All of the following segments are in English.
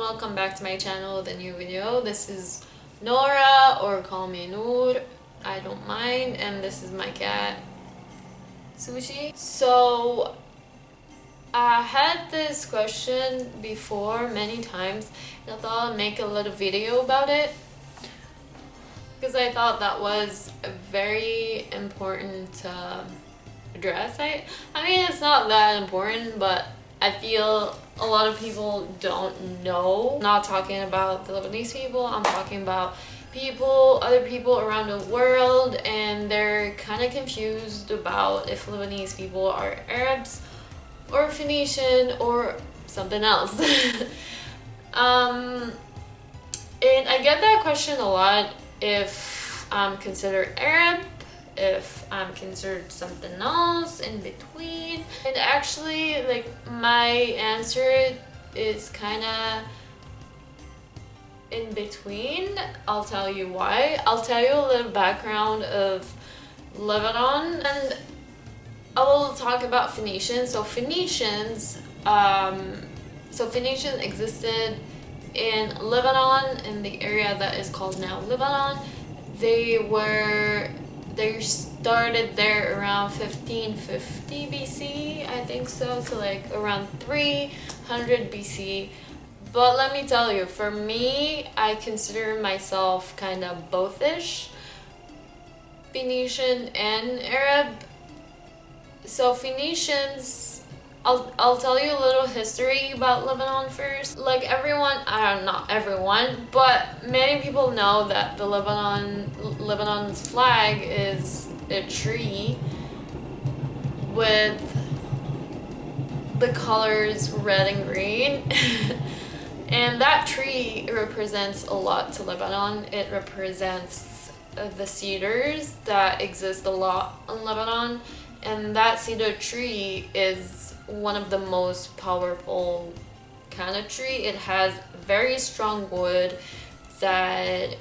welcome back to my channel with a new video. This is Nora, or call me Noor, I don't mind, and this is my cat Sushi. So I had this question before many times and I thought I'd make a little video about it because I thought that was a very important address. I mean, it's not that important, but I feel a lot of people don't know. I'm not talking about the Lebanese people, I'm talking about other people around the world, and they're kind of confused about if Lebanese people are Arabs or Phoenician or something else. And I get that question a lot, if I'm considered Arab, if I'm considered something else in between. And actually, like, my answer is kind of in between. I'll tell you why. I'll tell you a little background of Lebanon, and I will talk about Phoenicians. So Phoenicians existed in Lebanon, in the area that is called now Lebanon. They started there around 1550 BC, I think so like around 300 BC. But let me tell you, for me, I consider myself kind of both-ish, Phoenician and Arab. So Phoenicians, I'll tell you a little history about Lebanon first. Like not everyone, but many people know that the Lebanon's flag is a tree with the colors red and green. And that tree represents a lot to Lebanon. It represents the cedars that exist a lot in Lebanon. And that cedar tree is one of the most powerful kind of tree. It has very strong wood that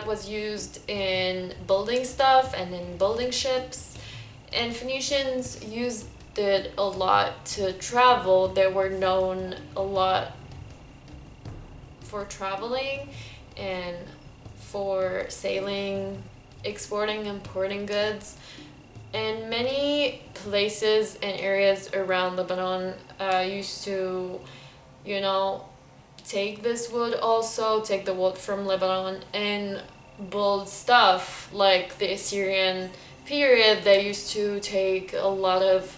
was used in building stuff and in building ships. And Phoenicians used it a lot to travel. They were known a lot for traveling and for sailing, exporting, importing goods. And many places and areas around Lebanon used to, take this wood, also take the wood from Lebanon and build stuff. Like the Assyrian period, they used to take a lot of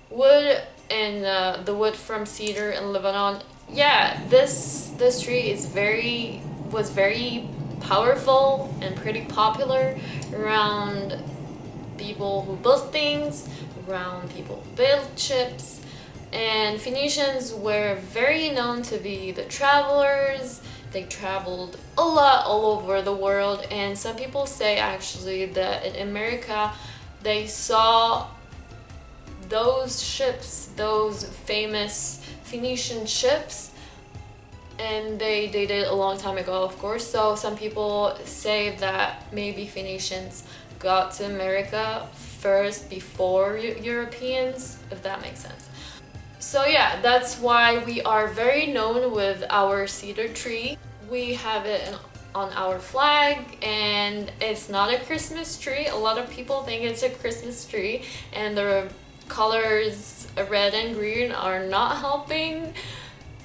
wood and the wood from cedar in Lebanon. Yeah, this tree was very powerful and pretty popular around people who built things, around people who built ships. And Phoenicians were very known to be the travelers. They traveled a lot all over the world, and some people say actually that in America they saw those ships, those famous Phoenician ships, and they did it a long time ago, of course. So some people say that maybe Phoenicians got to America first before Europeans, if that makes sense. So yeah, that's why we are very known with our cedar tree. We have it on our flag, and it's not a Christmas tree. A lot of people think it's a Christmas tree, and the colors red and green are not helping.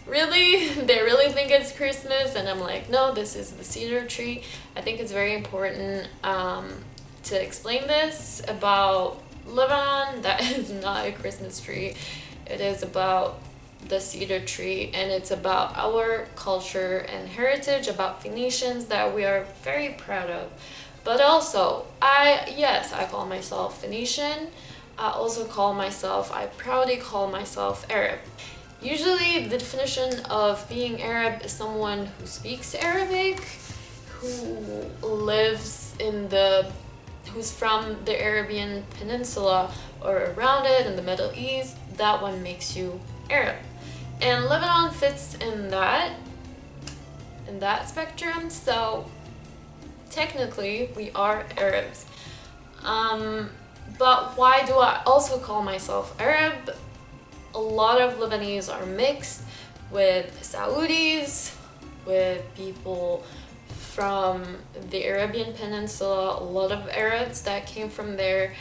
Really, they really think it's Christmas, and I'm like, no, this is the cedar tree. I think it's very important to explain this about Lebanon. That is not a Christmas tree. It is about the cedar tree, and it's about our culture and heritage, about Phoenicians that we are very proud of. But also, I call myself Phoenician. I proudly call myself Arab. Usually the definition of being Arab is someone who speaks Arabic, who's from the Arabian Peninsula or around it in the Middle East. That one makes you Arab. And Lebanon fits in that spectrum, so technically we are Arabs. But why do I also call myself Arab? A lot of Lebanese are mixed. with Saudis, with people from the Arabian Peninsula. A lot of Arabs that came from there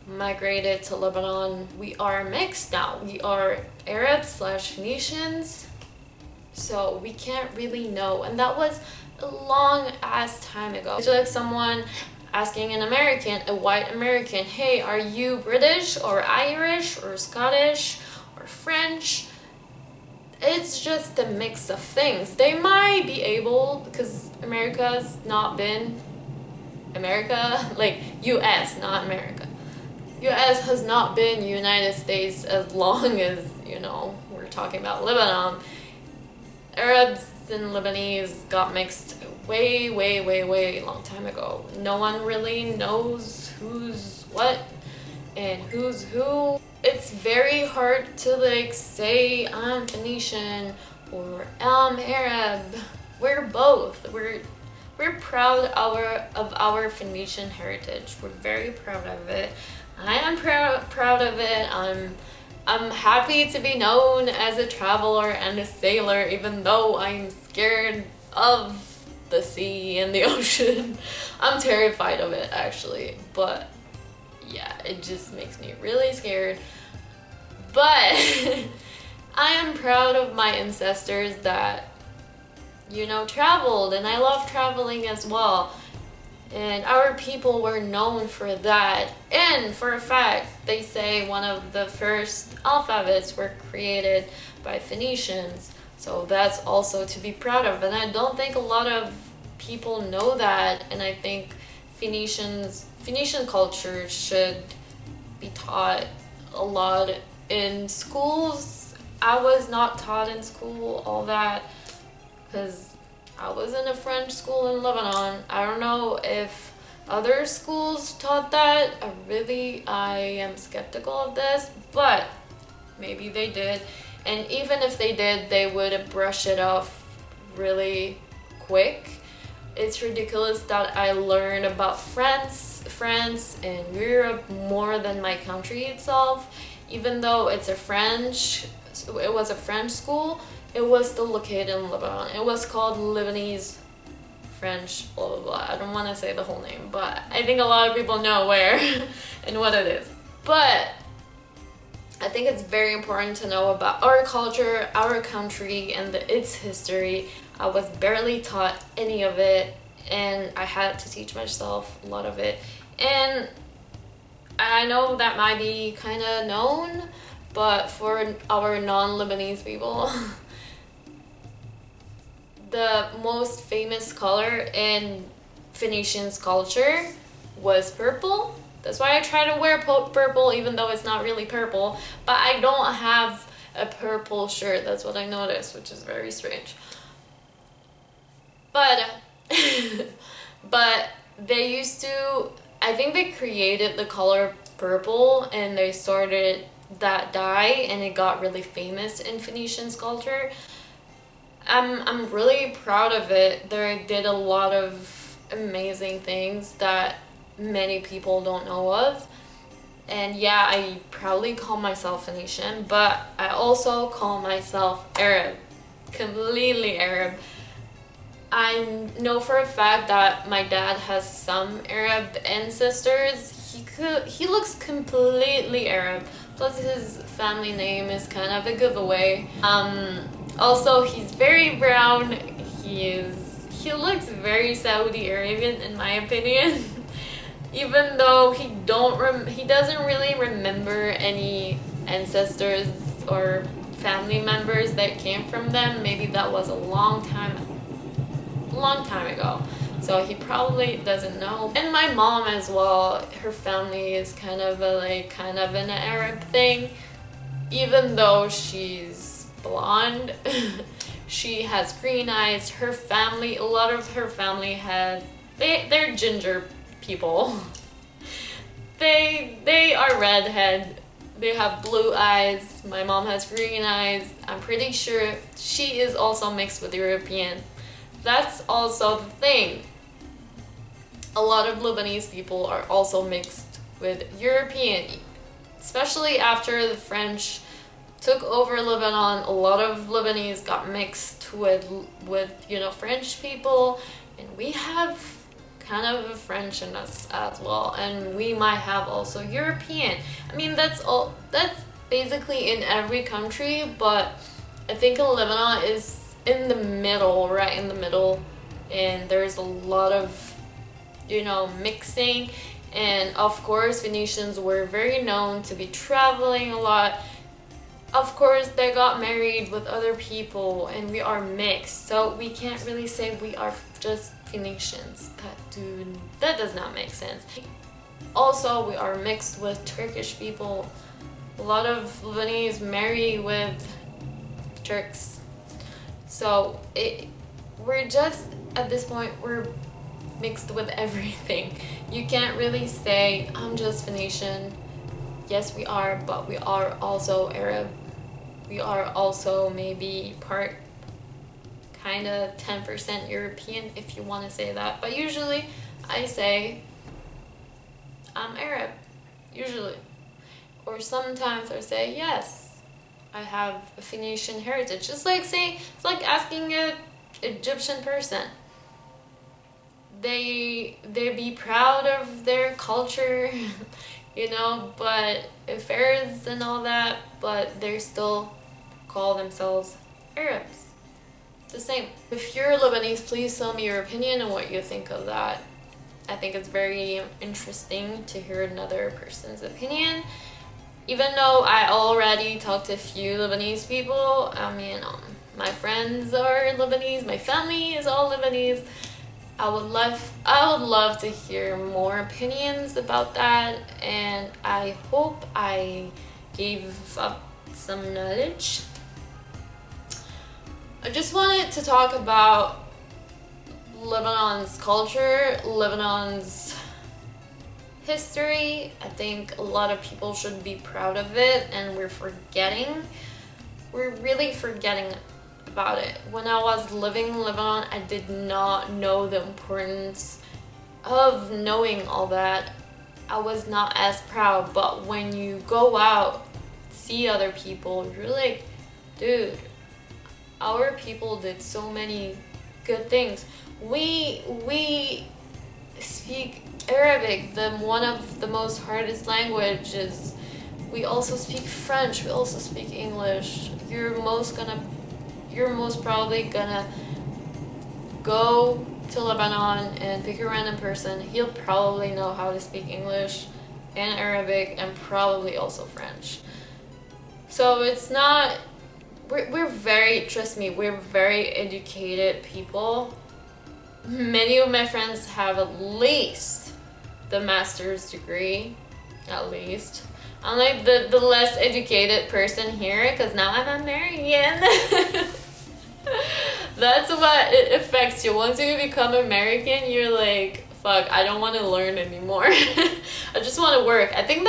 migrated to Lebanon. We are mixed now. We are Arabs/Phoenicians, so we can't really know. And that was a long ass time ago. It's like someone asking an American, a white American, hey, are you British or Irish or Scottish or French? It's just a mix of things. They might be able, because America's not been America, like US, not America. US has not been United States as long as, you know, we're talking about Lebanon. Arabs and Lebanese got mixed way long time ago. No one really knows who's what and who's who. It's very hard to like say I'm Phoenician or I'm Arab. We're both. We're proud of our Phoenician heritage. We're very proud of it. I am proud of it. I'm happy to be known as a traveler and a sailor, even though I'm scared of the sea and the ocean. I'm terrified of it, actually. But yeah, it just makes me really scared. But I am proud of my ancestors that, you know, traveled, and I love traveling as well. And our people were known for that. And for a fact, they say one of the first alphabets were created by Phoenicians. So that's also to be proud of. And I don't think a lot of people know that. And I think Phoenician culture should be taught a lot in schools. I was not taught in school all that because I was in a French school in Lebanon. I don't know if other schools taught that. I am skeptical of this, but maybe they did. And even if they did, they would brush it off really quick. It's ridiculous that I learned about France and Europe more than my country itself. Even though it was a French school, it was still located in Lebanon. It was called Lebanese, French, blah blah blah. I don't want to say the whole name, but I think a lot of people know where and what it is. But I think it's very important to know about our culture, our country, and its history. I was barely taught any of it, and I had to teach myself a lot of it. And I know that might be kind of known, but for our non-Lebanese people, the most famous color in Phoenicians culture was purple. That's why I try to wear purple, even though it's not really purple. But I don't have a purple shirt. That's what I noticed, which is very strange. But but they used to, I think they created the color purple and they started that dye and it got really famous in Phoenicians culture. I'm really proud of it. They did a lot of amazing things that many people don't know of. And yeah, I proudly call myself Phoenician, but I also call myself Arab. Completely Arab. I know for a fact that my dad has some Arab ancestors. He looks completely Arab. Plus his family name is kind of a giveaway. Also, he's very brown. He looks very Saudi Arabian in my opinion. Even though he doesn't really remember any ancestors or family members that came from them. Maybe that was a long time ago. So he probably doesn't know. And my mom as well, her family is kind of an Arab thing. Even though she's blonde, she has green eyes. Her family, a lot of her family they're ginger people. They are redhead. They have blue eyes. My mom has green eyes. I'm pretty sure she is also mixed with European. That's also the thing. A lot of Lebanese people are also mixed with European, especially after the French took over Lebanon. A lot of Lebanese got mixed with French people, and we have kind of French in us as well, and we might have also European. I mean, that's basically in every country, but I think Lebanon is in the middle, right in the middle, and there's a lot of mixing. And of course, Phoenicians were very known to be traveling a lot. Of course, they got married with other people, and we are mixed, so we can't really say we are just Phoenicians. That does not make sense. Also, we are mixed with Turkish people. A lot of Lebanese marry with Turks, so we're just, at this point, we're mixed with everything. You can't really say I'm just Phoenician. Yes, we are, but we are also Arab. We are also maybe part kind of 10% European, if you want to say that. But usually I say I'm Arab, usually. Or sometimes I say, yes, I have a Phoenician heritage. It's like asking an Egyptian person. They be proud of their culture, but affairs and all that, but they still call themselves Arabs. The same. If you're Lebanese, please tell me your opinion and what you think of that. I think it's very interesting to hear another person's opinion. Even though I already talked to a few Lebanese people, my friends are Lebanese, my family is all Lebanese. I would love to hear more opinions about that, and I hope I gave up some knowledge. I just wanted to talk about Lebanon's culture, Lebanon's history. I think a lot of people should be proud of it, and we're really forgetting about it. When I was living in Lebanon, I did not know the importance of knowing all that. I was not as proud, but when you go out, see other people, you're like, dude, our people did so many good things. We speak Arabic, one of the most hardest languages. We also speak French, we also speak English. You're most probably gonna go to Lebanon and pick a random person. He'll probably know how to speak English and Arabic and probably also French. So it's not, trust me, we're very educated people. Many of my friends have at least the master's degree, at least. I'm like the less educated person here because now I'm American. That's what it affects you. Once you become American, you're like, fuck, I don't want to learn anymore. I just want to work. I think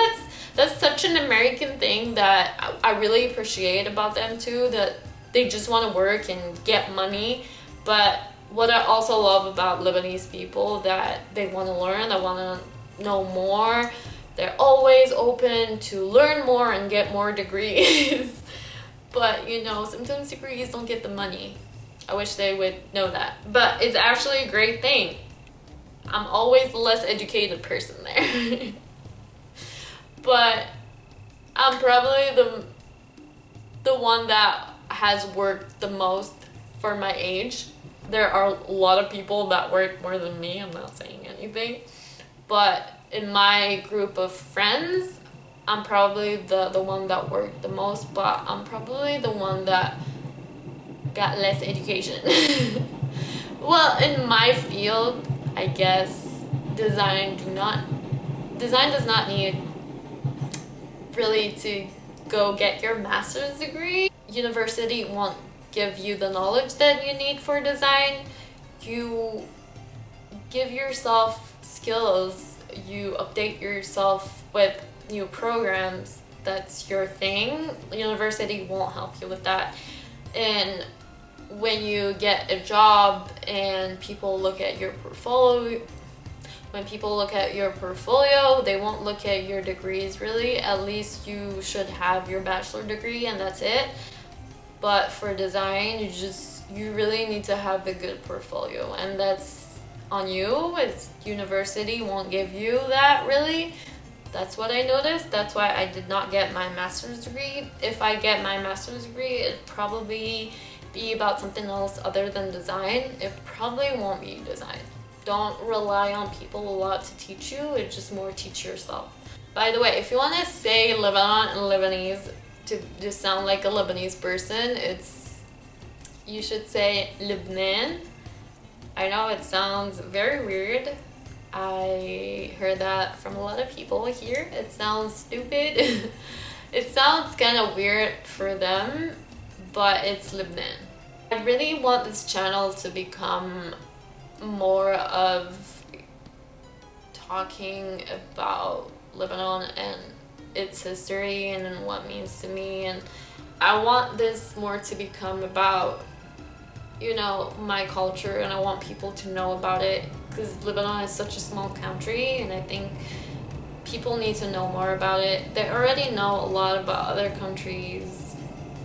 that's such an American thing that I really appreciate about them too, that they just want to work and get money. But what I also love about Lebanese people, that they want to learn, they want to know more. They're always open to learn more and get more degrees. But, sometimes degrees don't get the money. I wish they would know that. But it's actually a great thing. I'm always the less educated person there. But I'm probably the one that has worked the most for my age. There are a lot of people that work more than me. I'm not saying anything. But in my group of friends, I'm probably the one that worked the most, but I'm probably the one that got less education. Well, in my field, I guess design does not need really to go get your master's degree. University won't give you the knowledge that you need for design. You give yourself skills, you update yourself with new programs. That's your thing. University won't help you with that. And when you get a job and people look at your When people look at your portfolio, they won't look at your degrees really. At least you should have your bachelor degree and that's it. But for design, you really need to have a good portfolio, and that's on you. It's university won't give you that really. That's what I noticed. That's why I did not get my master's degree. If I get my master's degree, it'd probably be about something else other than design. It probably won't be design. Don't rely on people a lot to teach you. It's just more teach yourself. By the way, if you want to say Lebanon in Lebanese to just sound like a Lebanese person, you should say Lebanon. I know it sounds very weird. I heard that from a lot of people here. It sounds stupid. It sounds kind of weird for them, but it's Lebanon. I really want this channel to become more of talking about Lebanon and its history and what it means to me, and I want this more to become about, you know, my culture, and I want people to know about it because Lebanon is such a small country, and I think people need to know more about it. They already know a lot about other countries,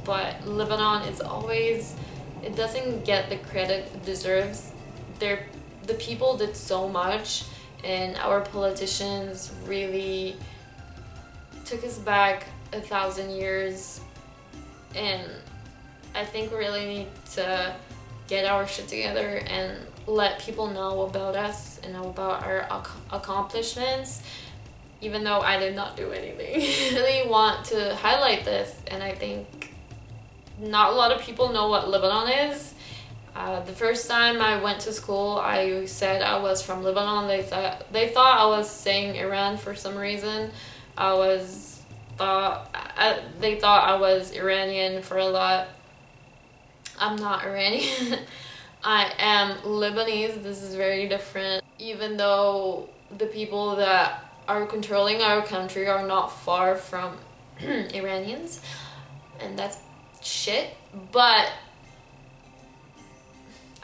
but Lebanon it doesn't get the credit it deserves. The people did so much, and our politicians really took us back 1,000 years, and I think we really need to get our shit together and let people know about us and know about our accomplishments, even though I did not do anything. I really want to highlight this, and I think not a lot of people know what Lebanon is. The first time I went to school, I said I was from Lebanon. They thought I was saying Iran for some reason. They thought I was Iranian for a lot. I'm not Iranian. I am Lebanese. This is very different. Even though the people that are controlling our country are not far from Iranians, and that's shit, but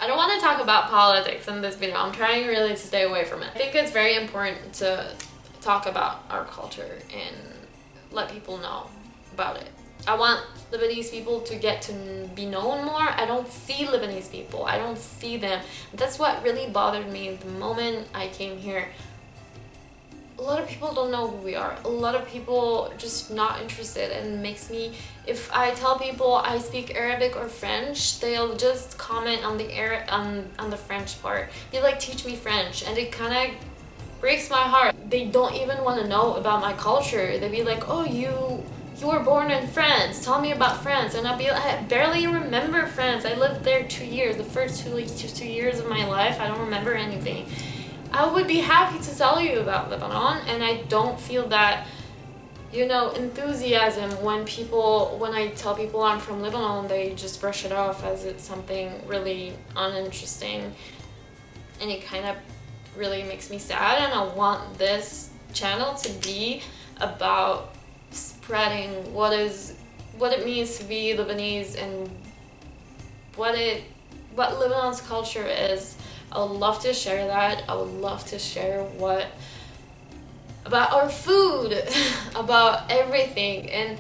I don't want to talk about politics in this video. I'm trying really to stay away from it. I think it's very important to talk about our culture and let people know about it. I want Lebanese people to get to be known more. I don't see Lebanese people. I don't see them. That's what really bothered me the moment I came here. A lot of people don't know who we are. A lot of people just not interested, and it makes me, if I tell people I speak Arabic or French, they'll just comment on the French part. They like, teach me French, and it kind of breaks my heart. They don't even want to know about my culture. They'd be like, oh, you were born in France, tell me about France. And I barely remember France. I lived there 2 years, the first two years of my life. I don't remember anything. I would be happy to tell you about Lebanon, and I don't feel that, you know, enthusiasm when I tell people I'm from Lebanon. They just brush it off as it's something really uninteresting, and it kind of really makes me sad. And I want this channel to be about spreading what it means to be Lebanese and what Lebanon's culture is. I would love to share that. I would love to share about our food, about everything, and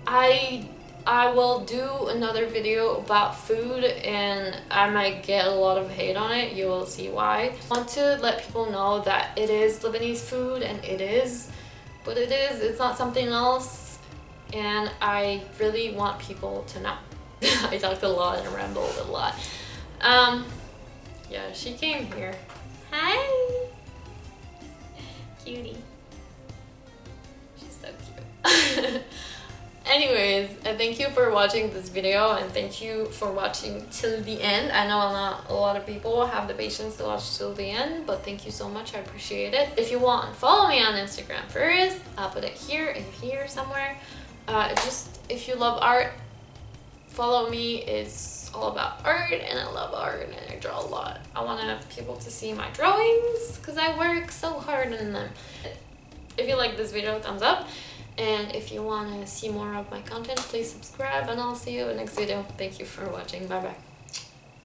I will do another video about food, and I might get a lot of hate on it. You will see why. I want to let people know that it is Lebanese food, and it is what it is. It's not something else, and I really want people to know. I talked a lot and rambled a lot. Yeah, she came here. Hi! Cutie. She's so cute. Anyways, thank you for watching this video, and thank you for watching till the end. I know not a lot of people have the patience to watch till the end, but thank you so much. I appreciate it. If you want, follow me on Instagram first. I'll put it here and here somewhere. Just if you love art, follow me. It's all about art, and I love art, and I draw a lot. I want people to see my drawings because I work so hard on them. If you like this video, thumbs up, and if you want to see more of my content, please subscribe, and I'll see you in the next video. Thank you for watching. Bye bye.